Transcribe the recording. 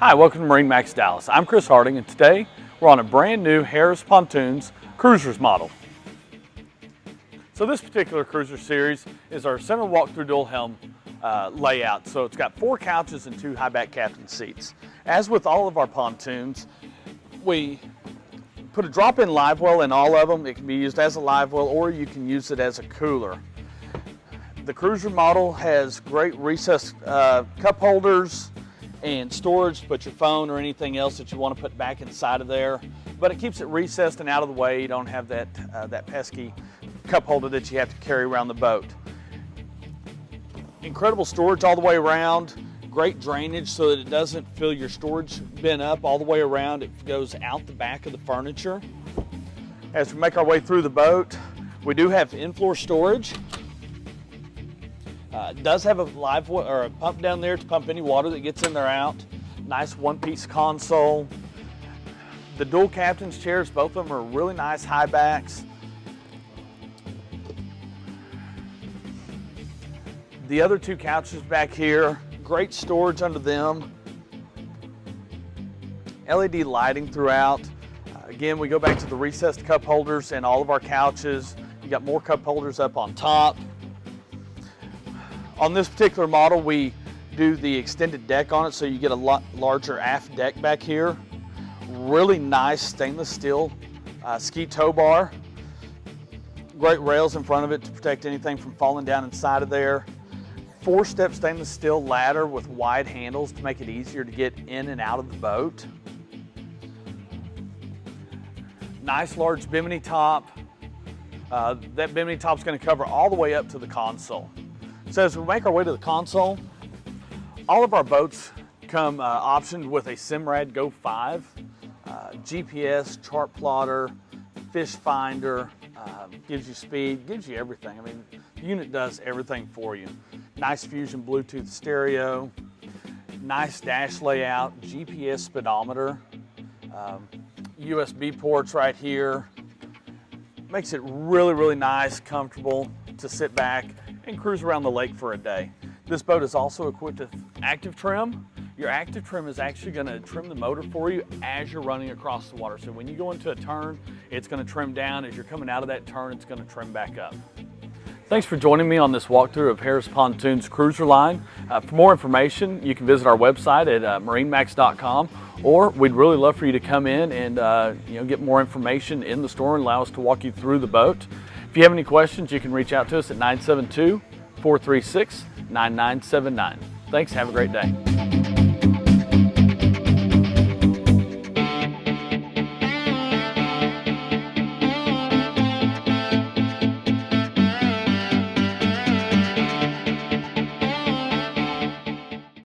Hi, welcome to MarineMax Dallas. I'm Chris Harding, and today we're on a brand new Harris Pontoons Cruisers model. So this particular cruiser series is our center walk-through dual helm layout. So it's got 4 couches and 2 high back captain seats. As with all of our pontoons, we put a drop-in live well in all of them. It can be used as a live well, or you can use it as a cooler. The cruiser model has great recessed cup holders and storage to put your phone or anything else that you want to put back inside of there, but it keeps it recessed and out of the way. You don't have that that pesky cup holder that you have to carry around the boat. Incredible storage all the way around, great drainage so that it doesn't fill your storage bin up all the way around. It goes out the back of the furniture. As we make our way through the boat, we do have in-floor storage. It does have a live well, or a pump down there to pump any water that gets in there out. Nice one-piece console. The dual captain's chairs, both of them are really nice high backs. The other 2 couches back here, great storage under them. LED lighting throughout. Again, we go back to the recessed cup holders in all of our couches. You got more cup holders up on top. On this particular model, we do the extended deck on it, so you get a lot larger aft deck back here. Really nice stainless steel ski tow bar. Great rails in front of it to protect anything from falling down inside of there. 4-step stainless steel ladder with wide handles to make it easier to get in and out of the boat. Nice large bimini top. That bimini top is going to cover all the way up to the console. So as we make our way to the console, all of our boats come optioned with a Simrad Go 5, GPS, chart plotter, fish finder, gives you speed, gives you everything. I mean, the unit does everything for you. Nice Fusion Bluetooth stereo, nice dash layout, GPS speedometer, USB ports right here. Makes it really, really nice, comfortable to sit back and cruise around the lake for a day. This boat is also equipped with active trim. Your active trim is actually going to trim the motor for you as you're running across the water. So when you go into a turn, it's going to trim down. As you're coming out of that turn, it's going to trim back up. Thanks for joining me on this walkthrough of Harris Pontoons Cruiser line. For more information, you can visit our website at MarineMax.com, or we'd really love for you to come in and get more information in the store and allow us to walk you through the boat. If you have any questions, you can reach out to us at 972-436-9979. Thanks, have a great day.